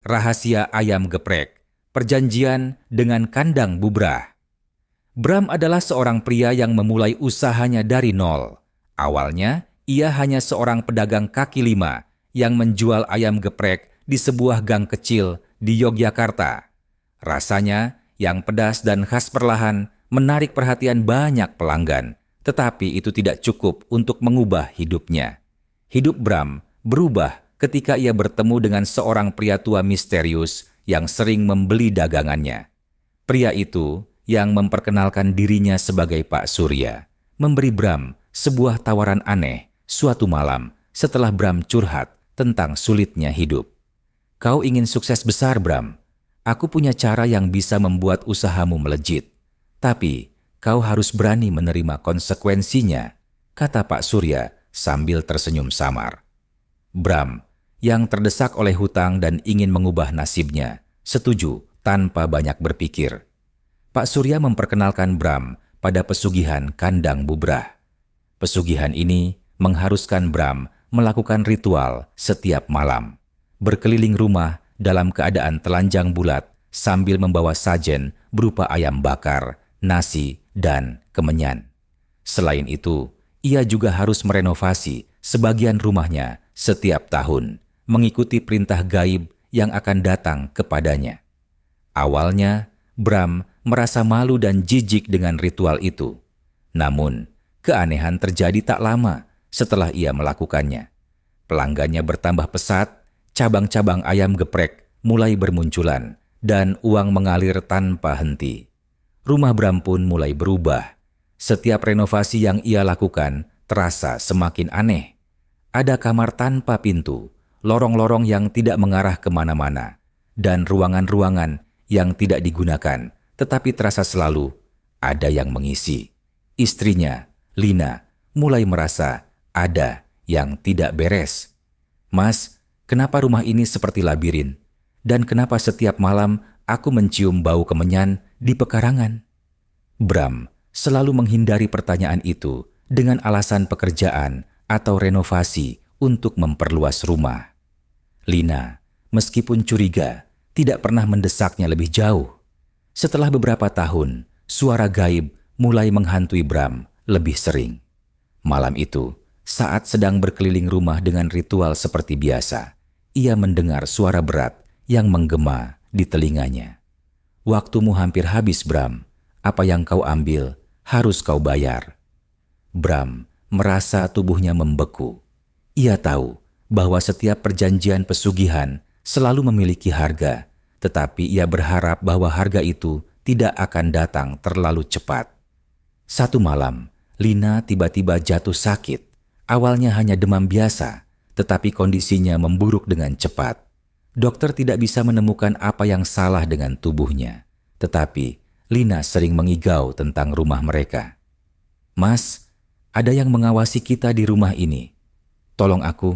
Rahasia ayam geprek, perjanjian dengan kandang bubrah. Bram adalah seorang pria yang memulai usahanya dari nol. Awalnya, ia hanya seorang pedagang kaki lima yang menjual ayam geprek di sebuah gang kecil di Yogyakarta. Rasanya yang pedas dan khas perlahan menarik perhatian banyak pelanggan, tetapi itu tidak cukup untuk mengubah hidupnya. Hidup Bram berubah ketika ia bertemu dengan seorang pria tua misterius yang sering membeli dagangannya. Pria itu yang memperkenalkan dirinya sebagai Pak Surya, memberi Bram sebuah tawaran aneh suatu malam setelah Bram curhat tentang sulitnya hidup. "Kau ingin sukses besar, Bram? Aku punya cara yang bisa membuat usahamu melejit. Tapi kau harus berani menerima konsekuensinya," kata Pak Surya sambil tersenyum samar. Bram, yang terdesak oleh hutang dan ingin mengubah nasibnya, setuju tanpa banyak berpikir. Pak Surya memperkenalkan Bram pada pesugihan kandang bubrah. Pesugihan ini mengharuskan Bram melakukan ritual setiap malam, berkeliling rumah dalam keadaan telanjang bulat sambil membawa sajen berupa ayam bakar, nasi, dan kemenyan. Selain itu, ia juga harus merenovasi sebagian rumahnya setiap tahun, mengikuti perintah gaib yang akan datang kepadanya. Awalnya, Bram merasa malu dan jijik dengan ritual itu. Namun, keanehan terjadi tak lama setelah ia melakukannya. Pelanggannya bertambah pesat, cabang-cabang ayam geprek mulai bermunculan, dan uang mengalir tanpa henti. Rumah Bram pun mulai berubah. Setiap renovasi yang ia lakukan terasa semakin aneh. Ada kamar tanpa pintu, lorong-lorong yang tidak mengarah kemana-mana, dan ruangan-ruangan yang tidak digunakan, tetapi terasa selalu ada yang mengisi. Istrinya, Lina, mulai merasa ada yang tidak beres. "Mas, kenapa rumah ini seperti labirin? Dan kenapa setiap malam aku mencium bau kemenyan di pekarangan?" Bram selalu menghindari pertanyaan itu dengan alasan pekerjaan atau renovasi untuk memperluas rumah. Lina, meskipun curiga, tidak pernah mendesaknya lebih jauh. Setelah beberapa tahun, suara gaib mulai menghantui Bram lebih sering. Malam itu, saat sedang berkeliling rumah dengan ritual seperti biasa, ia mendengar suara berat yang menggema di telinganya. "Waktumu hampir habis, Bram. Apa yang kau ambil, harus kau bayar." Bram merasa tubuhnya membeku. Ia tahu bahwa setiap perjanjian pesugihan selalu memiliki harga, tetapi ia berharap bahwa harga itu tidak akan datang terlalu cepat. Satu malam, Lina tiba-tiba jatuh sakit. Awalnya hanya demam biasa, tetapi kondisinya memburuk dengan cepat. Dokter tidak bisa menemukan apa yang salah dengan tubuhnya, tetapi Lina sering mengigau tentang rumah mereka. "Mas, ada yang mengawasi kita di rumah ini. Tolong aku."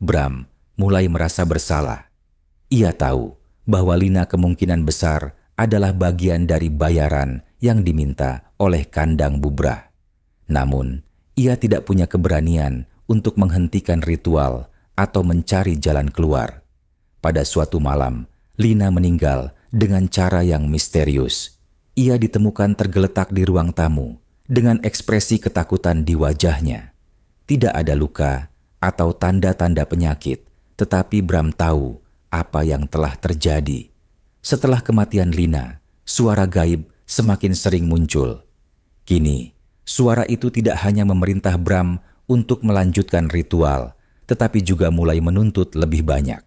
Bram mulai merasa bersalah. Ia tahu bahwa Lina kemungkinan besar adalah bagian dari bayaran yang diminta oleh kandang bubrah. Namun, ia tidak punya keberanian untuk menghentikan ritual atau mencari jalan keluar. Pada suatu malam, Lina meninggal dengan cara yang misterius. Ia ditemukan tergeletak di ruang tamu dengan ekspresi ketakutan di wajahnya. Tidak ada luka atau tanda-tanda penyakit, tetapi Bram tahu apa yang telah terjadi. Setelah kematian Lina, suara gaib semakin sering muncul. Kini, suara itu tidak hanya memerintah Bram untuk melanjutkan ritual, tetapi juga mulai menuntut lebih banyak.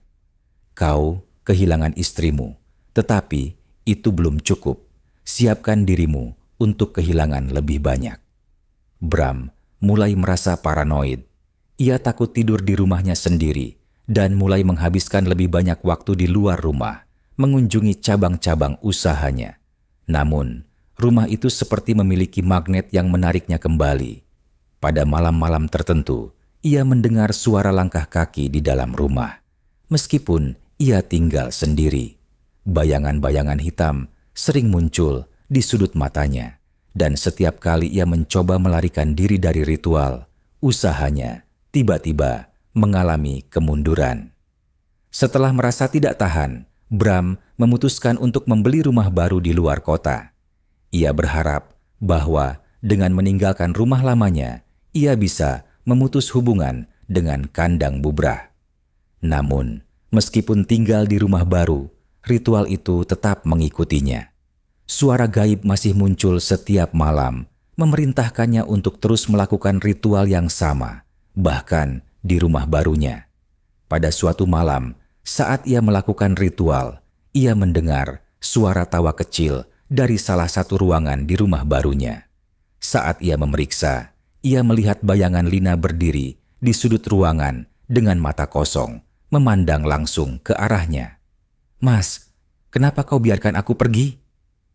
"Kau kehilangan istrimu, tetapi itu belum cukup. Siapkan dirimu untuk kehilangan lebih banyak." Bram mulai merasa paranoid. Ia takut tidur di rumahnya sendiri dan mulai menghabiskan lebih banyak waktu di luar rumah, mengunjungi cabang-cabang usahanya. Namun, rumah itu seperti memiliki magnet yang menariknya kembali. Pada malam-malam tertentu, ia mendengar suara langkah kaki di dalam rumah. Meskipun ia tinggal sendiri, bayangan-bayangan hitam sering muncul di sudut matanya, dan setiap kali ia mencoba melarikan diri dari ritual, usahanya tiba-tiba mengalami kemunduran. Setelah merasa tidak tahan, Bram memutuskan untuk membeli rumah baru di luar kota. Ia berharap bahwa dengan meninggalkan rumah lamanya, ia bisa memutus hubungan dengan kandang bubrah. Namun, meskipun tinggal di rumah baru, ritual itu tetap mengikutinya. Suara gaib masih muncul setiap malam, memerintahkannya untuk terus melakukan ritual yang sama, bahkan di rumah barunya. Pada suatu malam, saat ia melakukan ritual, ia mendengar suara tawa kecil dari salah satu ruangan di rumah barunya. Saat ia memeriksa, ia melihat bayangan Lina berdiri di sudut ruangan dengan mata kosong, memandang langsung ke arahnya. "Mas, kenapa kau biarkan aku pergi?"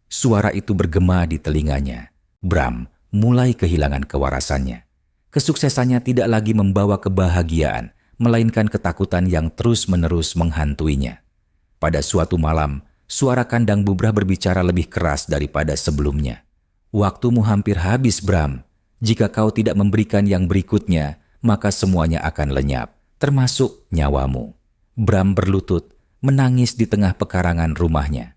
Suara itu bergema di telinganya. Bram mulai kehilangan kewarasannya. Kesuksesannya tidak lagi membawa kebahagiaan, melainkan ketakutan yang terus-menerus menghantuinya. Pada suatu malam, suara kandang bubrah berbicara lebih keras daripada sebelumnya. "Waktumu hampir habis, Bram. Jika kau tidak memberikan yang berikutnya, maka semuanya akan lenyap, termasuk nyawamu." Bram berlutut, menangis di tengah pekarangan rumahnya.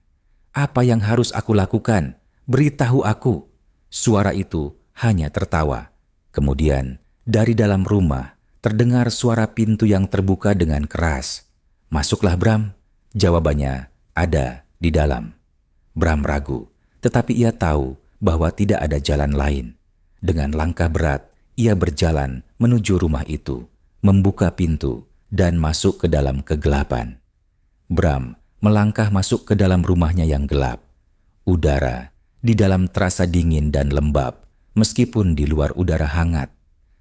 "Apa yang harus aku lakukan? Beritahu aku." Suara itu hanya tertawa. Kemudian, dari dalam rumah, terdengar suara pintu yang terbuka dengan keras. "Masuklah, Bram." Jawabannya ada di dalam. Bram ragu, tetapi ia tahu bahwa tidak ada jalan lain. Dengan langkah berat, ia berjalan menuju rumah itu, membuka pintu, dan masuk ke dalam kegelapan. Bram melangkah masuk ke dalam rumahnya yang gelap. Udara di dalam terasa dingin dan lembab, meskipun di luar udara hangat.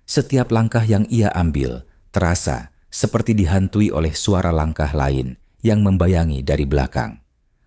Setiap langkah yang ia ambil terasa seperti dihantui oleh suara langkah lain yang membayangi dari belakang.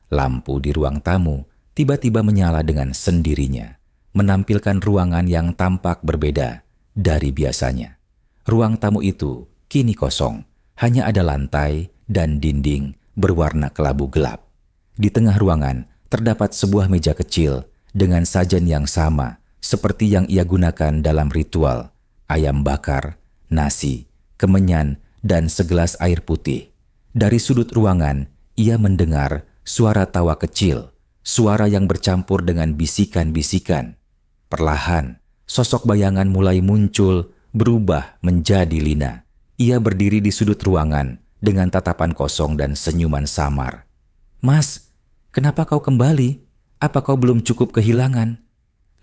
Lampu di ruang tamu tiba-tiba menyala dengan sendirinya, menampilkan ruangan yang tampak berbeda dari biasanya. Ruang tamu itu kini kosong, hanya ada lantai dan dinding berwarna kelabu gelap. Di tengah ruangan terdapat sebuah meja kecil dengan sajen yang sama seperti yang ia gunakan dalam ritual: ayam bakar, nasi, kemenyan, dan segelas air putih. Dari sudut ruangan, ia mendengar suara tawa kecil, suara yang bercampur dengan bisikan-bisikan. Perlahan, sosok bayangan mulai muncul, berubah menjadi Lina. Ia berdiri di sudut ruangan dengan tatapan kosong dan senyuman samar. "Mas, kenapa kau kembali? Apa kau belum cukup kehilangan?"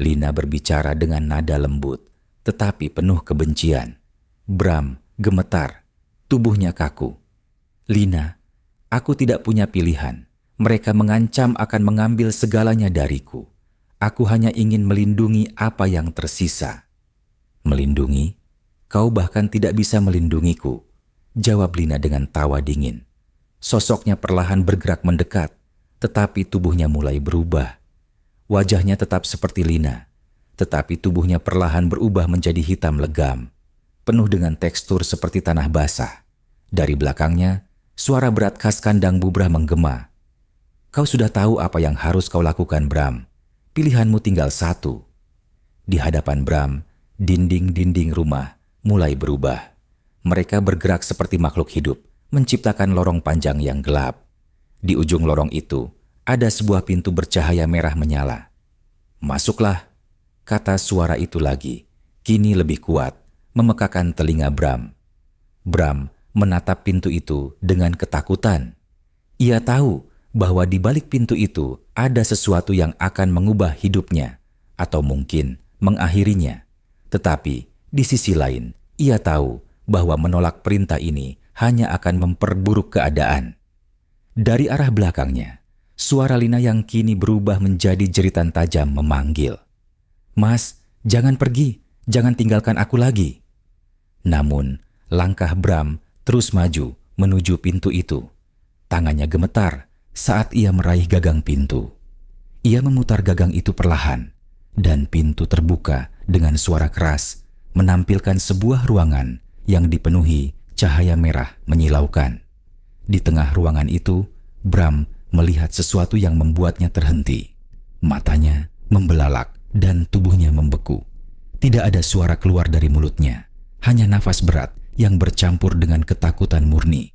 Lina berbicara dengan nada lembut, tetapi penuh kebencian. Bram gemetar, tubuhnya kaku. "Lina, aku tidak punya pilihan. Mereka mengancam akan mengambil segalanya dariku. Aku hanya ingin melindungi apa yang tersisa." "Melindungi? Kau bahkan tidak bisa melindungiku," jawab Lina dengan tawa dingin. Sosoknya perlahan bergerak mendekat, tetapi tubuhnya mulai berubah. Wajahnya tetap seperti Lina, tetapi tubuhnya perlahan berubah menjadi hitam legam, penuh dengan tekstur seperti tanah basah. Dari belakangnya, suara berat khas kandang bubrah menggema. "Kau sudah tahu apa yang harus kau lakukan, Bram. Pilihanmu tinggal satu." Di hadapan Bram, dinding-dinding rumah mulai berubah. Mereka bergerak seperti makhluk hidup, menciptakan lorong panjang yang gelap. Di ujung lorong itu, ada sebuah pintu bercahaya merah menyala. "Masuklah," kata suara itu lagi, kini lebih kuat, memekakan telinga Bram. Bram menatap pintu itu dengan ketakutan. Ia tahu bahwa di balik pintu itu ada sesuatu yang akan mengubah hidupnya, atau mungkin mengakhirinya. Tetapi di sisi lain, ia tahu bahwa menolak perintah ini hanya akan memperburuk keadaan. Dari arah belakangnya, suara Lina yang kini berubah menjadi jeritan tajam memanggil, "Mas, jangan pergi, jangan tinggalkan aku lagi." Namun, langkah Bram terus maju menuju pintu itu. Tangannya gemetar saat ia meraih gagang pintu. Ia memutar gagang itu perlahan, dan pintu terbuka dengan suara keras, menampilkan sebuah ruangan yang dipenuhi cahaya merah menyilaukan. Di tengah ruangan itu, Bram melihat sesuatu yang membuatnya terhenti. Matanya membelalak dan tubuhnya membeku. Tidak ada suara keluar dari mulutnya, hanya nafas berat yang bercampur dengan ketakutan murni.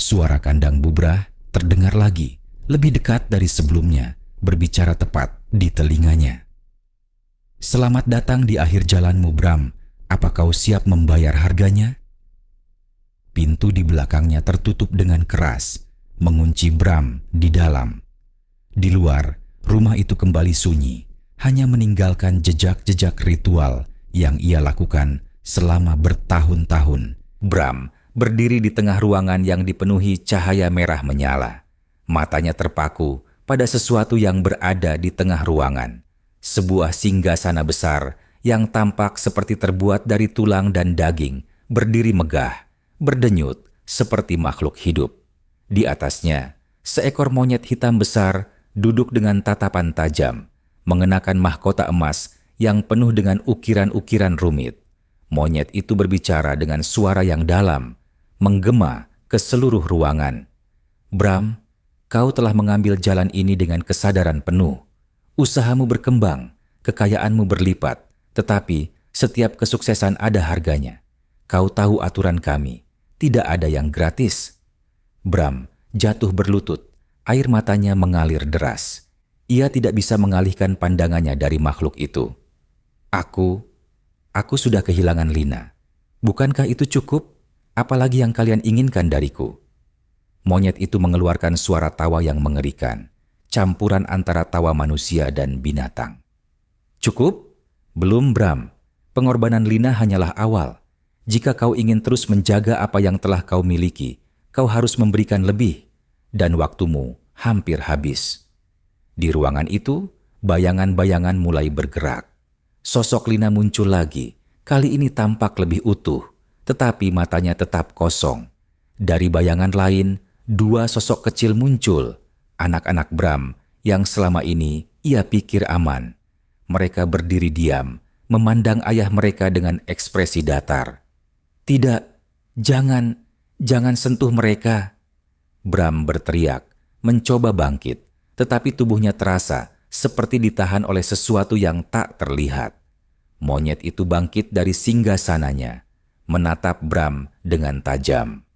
Suara kandang bubrah terdengar lagi, lebih dekat dari sebelumnya, berbicara tepat di telinganya. "Selamat datang di akhir jalanmu, Bram. Apa kau siap membayar harganya?" Pintu di belakangnya tertutup dengan keras, mengunci Bram di dalam. Di luar, rumah itu kembali sunyi, hanya meninggalkan jejak-jejak ritual yang ia lakukan selama bertahun-tahun. Bram berdiri di tengah ruangan yang dipenuhi cahaya merah menyala. Matanya terpaku pada sesuatu yang berada di tengah ruangan. Sebuah singgasana besar yang tampak seperti terbuat dari tulang dan daging, berdiri megah, berdenyut seperti makhluk hidup. Di atasnya, seekor monyet hitam besar duduk dengan tatapan tajam, mengenakan mahkota emas yang penuh dengan ukiran-ukiran rumit. Monyet itu berbicara dengan suara yang dalam, menggema ke seluruh ruangan. "Bram, kau telah mengambil jalan ini dengan kesadaran penuh. Usahamu berkembang, kekayaanmu berlipat, tetapi setiap kesuksesan ada harganya. Kau tahu aturan kami, tidak ada yang gratis." Bram jatuh berlutut, air matanya mengalir deras. Ia tidak bisa mengalihkan pandangannya dari makhluk itu. Aku sudah kehilangan Lina. Bukankah itu cukup? Apalagi yang kalian inginkan dariku?" Monyet itu mengeluarkan suara tawa yang mengerikan, campuran antara tawa manusia dan binatang. "Cukup? Belum, Bram. Pengorbanan Lina hanyalah awal. Jika kau ingin terus menjaga apa yang telah kau miliki, kau harus memberikan lebih, dan waktumu hampir habis." Di ruangan itu, bayangan-bayangan mulai bergerak. Sosok Lina muncul lagi, kali ini tampak lebih utuh, tetapi matanya tetap kosong. Dari bayangan lain, dua sosok kecil muncul, anak-anak Bram yang selama ini ia pikir aman. Mereka berdiri diam, memandang ayah mereka dengan ekspresi datar. "Tidak, jangan sentuh mereka." Bram berteriak, mencoba bangkit, tetapi tubuhnya terasa seperti ditahan oleh sesuatu yang tak terlihat. Monyet itu bangkit dari singgasananya, menatap Bram dengan tajam.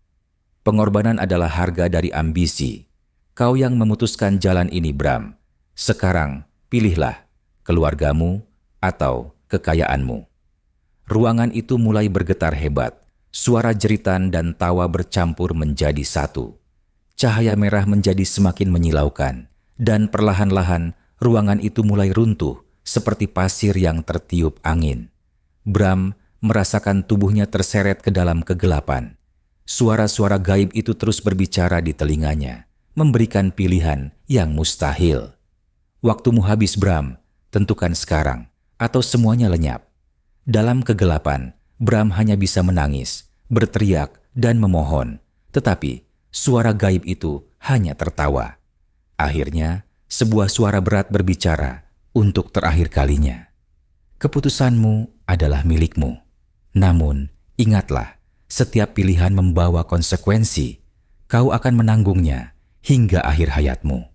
"Pengorbanan adalah harga dari ambisi. Kau yang memutuskan jalan ini, Bram. Sekarang pilihlah keluargamu atau kekayaanmu." Ruangan itu mulai bergetar hebat. Suara jeritan dan tawa bercampur menjadi satu. Cahaya merah menjadi semakin menyilaukan, dan perlahan-lahan ruangan itu mulai runtuh seperti pasir yang tertiup angin. Bram merasakan tubuhnya terseret ke dalam kegelapan. Suara-suara gaib itu terus berbicara di telinganya, memberikan pilihan yang mustahil. "Waktumu habis, Bram. Tentukan sekarang, atau semuanya lenyap." Dalam kegelapan, Bram hanya bisa menangis, berteriak, dan memohon. Tetapi suara gaib itu hanya tertawa. Akhirnya, sebuah suara berat berbicara untuk terakhir kalinya. "Keputusanmu adalah milikmu. Namun, ingatlah, setiap pilihan membawa konsekuensi. Kau akan menanggungnya hingga akhir hayatmu."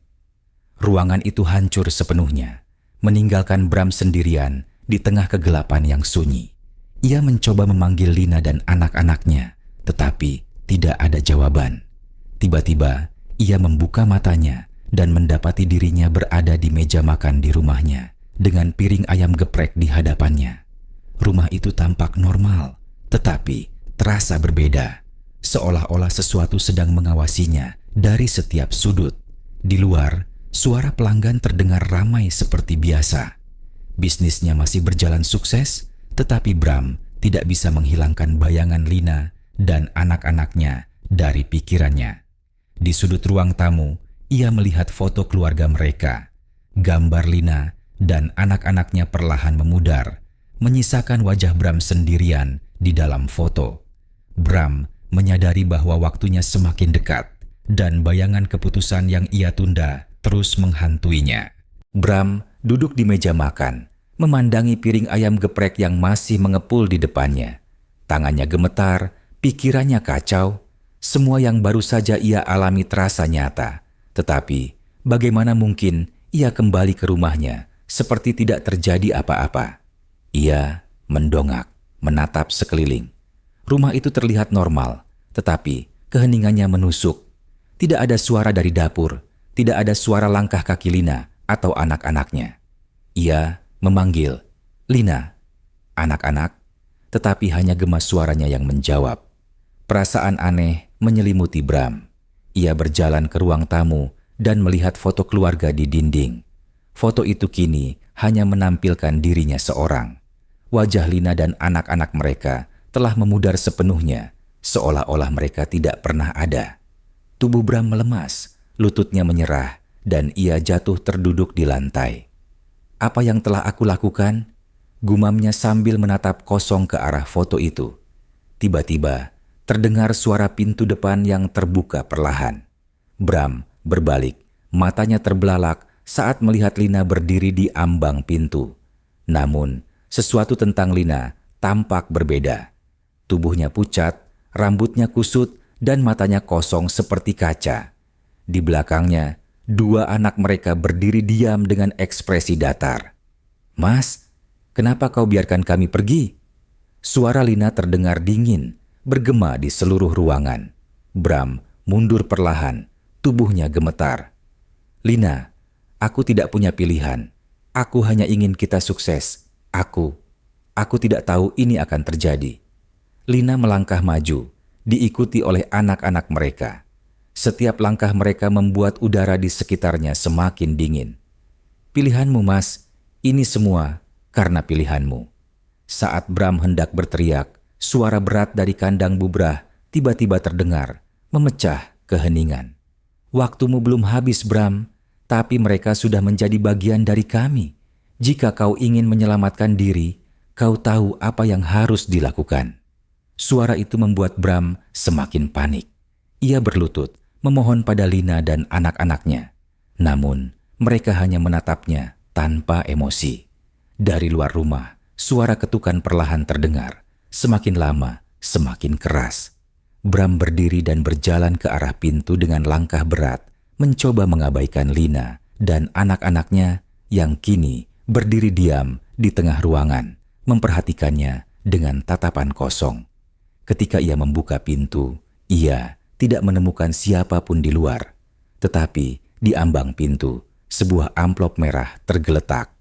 Ruangan itu hancur sepenuhnya, meninggalkan Bram sendirian di tengah kegelapan yang sunyi. Ia mencoba memanggil Lina dan anak-anaknya, tetapi tidak ada jawaban. Tiba-tiba, ia membuka matanya dan mendapati dirinya berada di meja makan di rumahnya dengan piring ayam geprek di hadapannya. Rumah itu tampak normal, tetapi terasa berbeda, seolah-olah sesuatu sedang mengawasinya dari setiap sudut. Di luar, suara pelanggan terdengar ramai seperti biasa. Bisnisnya masih berjalan sukses, tetapi Bram tidak bisa menghilangkan bayangan Lina dan anak-anaknya dari pikirannya. Di sudut ruang tamu, ia melihat foto keluarga mereka. Gambar Lina dan anak-anaknya perlahan memudar, menyisakan wajah Bram sendirian di dalam foto. Bram menyadari bahwa waktunya semakin dekat dan bayangan keputusan yang ia tunda terus menghantuinya. Bram duduk di meja makan, memandangi piring ayam geprek yang masih mengepul di depannya. Tangannya gemetar, pikirannya kacau. Semua yang baru saja ia alami terasa nyata. Tetapi bagaimana mungkin ia kembali ke rumahnya seperti tidak terjadi apa-apa? Ia mendongak, menatap sekeliling. Rumah itu terlihat normal, tetapi keheningannya menusuk. Tidak ada suara dari dapur, tidak ada suara langkah kaki Lina atau anak-anaknya. Ia memanggil, "Lina, anak-anak," tetapi hanya gemas suaranya yang menjawab. Perasaan aneh menyelimuti Bram. Ia berjalan ke ruang tamu dan melihat foto keluarga di dinding. Foto itu kini hanya menampilkan dirinya seorang. Wajah Lina dan anak-anak mereka telah memudar sepenuhnya, seolah-olah mereka tidak pernah ada. Tubuh Bram melemas, lututnya menyerah, dan ia jatuh terduduk di lantai. "Apa yang telah aku lakukan?" gumamnya sambil menatap kosong ke arah foto itu. Tiba-tiba, terdengar suara pintu depan yang terbuka perlahan. Bram berbalik, matanya terbelalak saat melihat Lina berdiri di ambang pintu. Namun, sesuatu tentang Lina tampak berbeda. Tubuhnya pucat, rambutnya kusut, dan matanya kosong seperti kaca. Di belakangnya, dua anak mereka berdiri diam dengan ekspresi datar. "Mas, kenapa kau biarkan kami pergi?" Suara Lina terdengar dingin, bergema di seluruh ruangan. Bram mundur perlahan, tubuhnya gemetar. "Lina, aku tidak punya pilihan. Aku hanya ingin kita sukses. Aku tidak tahu ini akan terjadi." Lina melangkah maju, diikuti oleh anak-anak mereka. Setiap langkah mereka membuat udara di sekitarnya semakin dingin. "Pilihanmu, Mas. Ini semua karena pilihanmu." Saat Bram hendak berteriak, suara berat dari kandang bubrah tiba-tiba terdengar, memecah keheningan. "Waktumu belum habis, Bram, tapi mereka sudah menjadi bagian dari kami. Jika kau ingin menyelamatkan diri, kau tahu apa yang harus dilakukan." Suara itu membuat Bram semakin panik. Ia berlutut, memohon pada Lina dan anak-anaknya. Namun, mereka hanya menatapnya tanpa emosi. Dari luar rumah, suara ketukan perlahan terdengar. Semakin lama, semakin keras. Bram berdiri dan berjalan ke arah pintu dengan langkah berat, mencoba mengabaikan Lina dan anak-anaknya yang kini berdiri diam di tengah ruangan, memperhatikannya dengan tatapan kosong. Ketika ia membuka pintu, ia tidak menemukan siapapun di luar. Tetapi di ambang pintu, sebuah amplop merah tergeletak.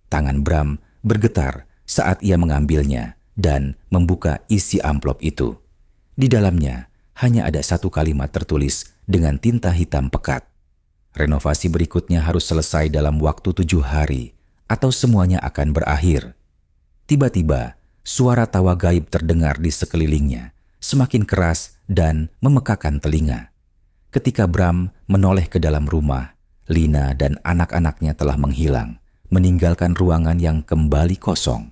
Tangan Bram bergetar saat ia mengambilnya dan membuka isi amplop itu. Di dalamnya hanya ada satu kalimat tertulis dengan tinta hitam pekat. "Renovasi berikutnya harus selesai dalam waktu 7 hari atau semuanya akan berakhir." Tiba-tiba, suara tawa gaib terdengar di sekelilingnya, semakin keras dan memekakan telinga. Ketika Bram menoleh ke dalam rumah, Lina dan anak-anaknya telah menghilang, meninggalkan ruangan yang kembali kosong.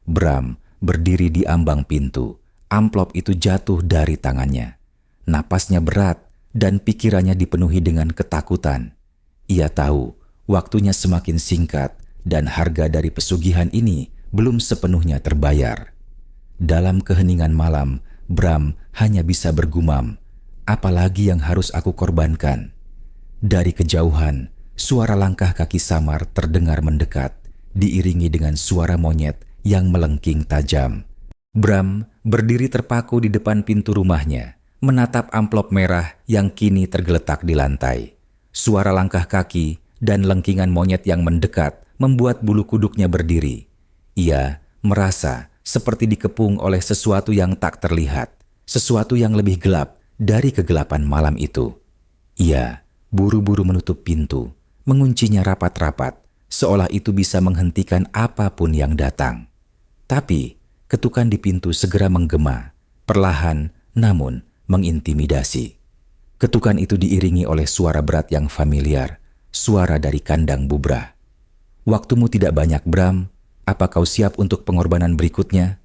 Bram berdiri di ambang pintu, amplop itu jatuh dari tangannya. Napasnya berat dan pikirannya dipenuhi dengan ketakutan. Ia tahu waktunya semakin singkat dan harga dari pesugihan ini belum sepenuhnya terbayar. Dalam keheningan malam, Bram hanya bisa bergumam, "Apalagi yang harus aku korbankan?" Dari kejauhan, suara langkah kaki samar terdengar mendekat, diiringi dengan suara monyet yang melengking tajam. Bram berdiri terpaku di depan pintu rumahnya, menatap amplop merah yang kini tergeletak di lantai. Suara langkah kaki dan lengkingan monyet yang mendekat membuat bulu kuduknya berdiri. Ia merasa seperti dikepung oleh sesuatu yang tak terlihat, sesuatu yang lebih gelap dari kegelapan malam itu. Ia buru-buru menutup pintu, menguncinya rapat-rapat, seolah itu bisa menghentikan apapun yang datang. Tapi ketukan di pintu segera menggema, perlahan namun mengintimidasi. Ketukan itu diiringi oleh suara berat yang familiar, suara dari kandang bubrah. "Waktumu tidak banyak, Bram. Apa kau siap untuk pengorbanan berikutnya?"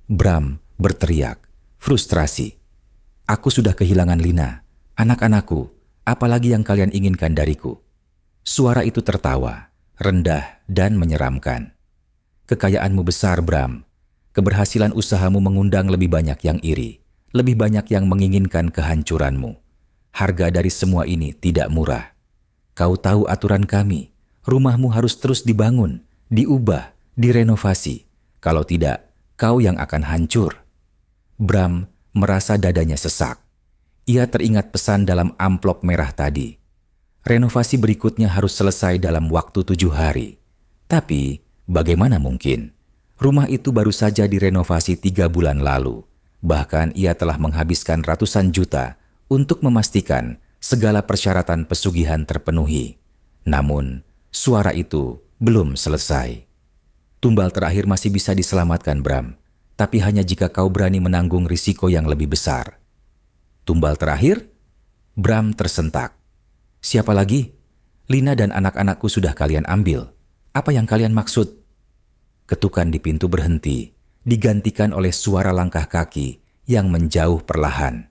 Bram berteriak, frustrasi. "Aku sudah kehilangan Lina, anak-anakku, apalagi yang kalian inginkan dariku?" Suara itu tertawa, rendah dan menyeramkan. "Kekayaanmu besar, Bram. Keberhasilan usahamu mengundang lebih banyak yang iri, lebih banyak yang menginginkan kehancuranmu. Harga dari semua ini tidak murah. Kau tahu aturan kami, rumahmu harus terus dibangun, diubah, direnovasi. Kalau tidak, kau yang akan hancur." Bram merasa dadanya sesak. Ia teringat pesan dalam amplop merah tadi. Renovasi berikutnya harus selesai dalam waktu 7 hari. Tapi, bagaimana mungkin? Rumah itu baru saja direnovasi 3 bulan lalu. Bahkan ia telah menghabiskan ratusan juta untuk memastikan segala persyaratan pesugihan terpenuhi. Namun, suara itu belum selesai. Tumbal terakhir masih bisa diselamatkan, Bram. Tapi hanya jika kau berani menanggung risiko yang lebih besar. Tumbal terakhir? Bram tersentak. Siapa lagi? Lina dan anak-anakku sudah kalian ambil. Apa yang kalian maksud? Ketukan di pintu berhenti, digantikan oleh suara langkah kaki yang menjauh perlahan.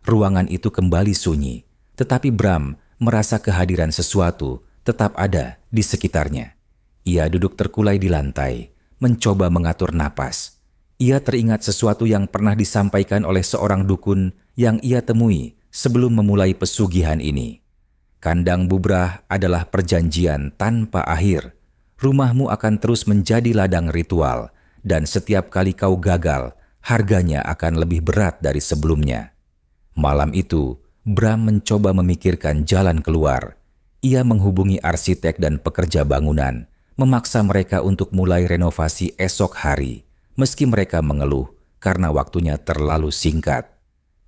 Ruangan itu kembali sunyi, tetapi Bram merasa kehadiran sesuatu tetap ada di sekitarnya. Ia duduk terkulai di lantai, mencoba mengatur napas. Ia teringat sesuatu yang pernah disampaikan oleh seorang dukun yang ia temui sebelum memulai pesugihan ini. Kandang bubrah adalah perjanjian tanpa akhir. Rumahmu akan terus menjadi ladang ritual, dan setiap kali kau gagal, harganya akan lebih berat dari sebelumnya. Malam itu, Bram mencoba memikirkan jalan keluar. Ia menghubungi arsitek dan pekerja bangunan, memaksa mereka untuk mulai renovasi esok hari, meski mereka mengeluh karena waktunya terlalu singkat.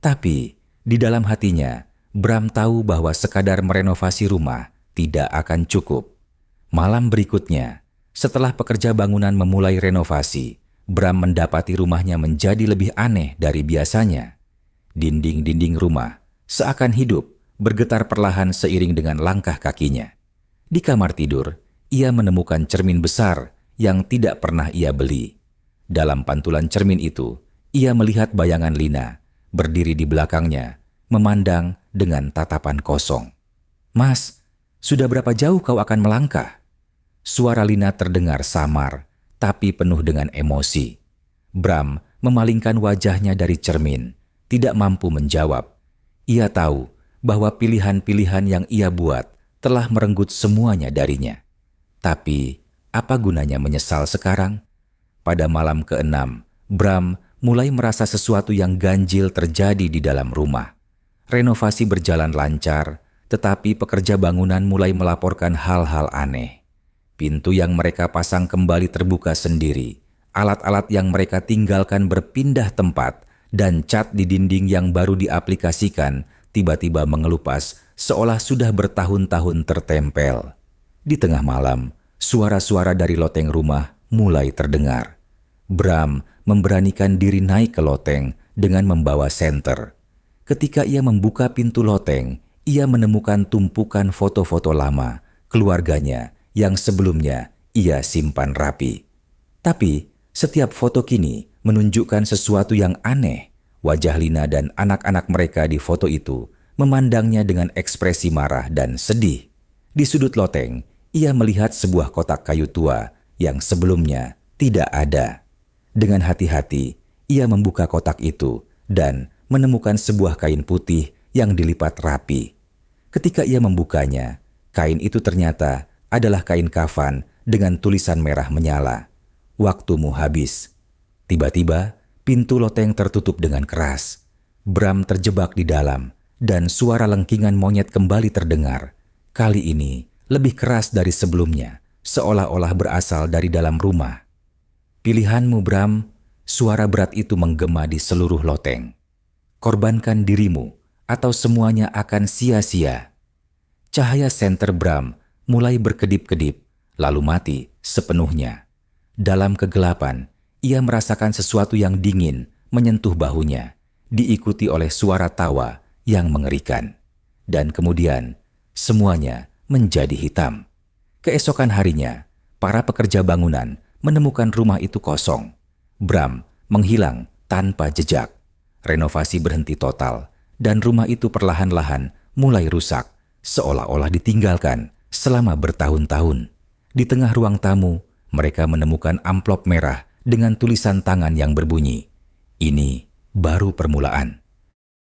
Tapi, di dalam hatinya, Bram tahu bahwa sekadar merenovasi rumah tidak akan cukup. Malam berikutnya, setelah pekerja bangunan memulai renovasi, Bram mendapati rumahnya menjadi lebih aneh dari biasanya. Dinding-dinding rumah seakan hidup, bergetar perlahan seiring dengan langkah kakinya. Di kamar tidur, ia menemukan cermin besar yang tidak pernah ia beli. Dalam pantulan cermin itu, ia melihat bayangan Lina, berdiri di belakangnya, memandang dengan tatapan kosong. "Mas, sudah berapa jauh kau akan melangkah?" Suara Lina terdengar samar, tapi penuh dengan emosi. Bram memalingkan wajahnya dari cermin, tidak mampu menjawab. Ia tahu bahwa pilihan-pilihan yang ia buat telah merenggut semuanya darinya. Tapi, apa gunanya menyesal sekarang? Pada malam ke-6, Bram mulai merasa sesuatu yang ganjil terjadi di dalam rumah. Renovasi berjalan lancar, tetapi pekerja bangunan mulai melaporkan hal-hal aneh. Pintu yang mereka pasang kembali terbuka sendiri, alat-alat yang mereka tinggalkan berpindah tempat, dan cat di dinding yang baru diaplikasikan tiba-tiba mengelupas seolah sudah bertahun-tahun tertempel. Di tengah malam, suara-suara dari loteng rumah mulai terdengar. Bram memberanikan diri naik ke loteng dengan membawa senter. Ketika ia membuka pintu loteng, ia menemukan tumpukan foto-foto lama keluarganya yang sebelumnya ia simpan rapi. Tapi setiap foto kini menunjukkan sesuatu yang aneh. Wajah Lina dan anak-anak mereka di foto itu memandangnya dengan ekspresi marah dan sedih. Di sudut loteng, ia melihat sebuah kotak kayu tua yang sebelumnya tidak ada. Dengan hati-hati, ia membuka kotak itu dan menemukan sebuah kain putih yang dilipat rapi. Ketika ia membukanya, kain itu ternyata adalah kain kafan dengan tulisan merah menyala. "Waktumu habis." Tiba-tiba, pintu loteng tertutup dengan keras. Bram terjebak di dalam dan suara lengkingan monyet kembali terdengar. Kali ini lebih keras dari sebelumnya, seolah-olah berasal dari dalam rumah. "Pilihanmu, Bram," suara berat itu menggema di seluruh loteng. "Korbankan dirimu atau semuanya akan sia-sia." Cahaya senter Bram mulai berkedip-kedip, lalu mati sepenuhnya. Dalam kegelapan, ia merasakan sesuatu yang dingin menyentuh bahunya, diikuti oleh suara tawa yang mengerikan. Dan kemudian, semuanya menjadi hitam. Keesokan harinya, para pekerja bangunan menemukan rumah itu kosong. Bram menghilang tanpa jejak. Renovasi berhenti total, dan rumah itu perlahan-lahan mulai rusak, seolah-olah ditinggalkan selama bertahun-tahun. Di tengah ruang tamu, mereka menemukan amplop merah dengan tulisan tangan yang berbunyi, "Ini baru permulaan."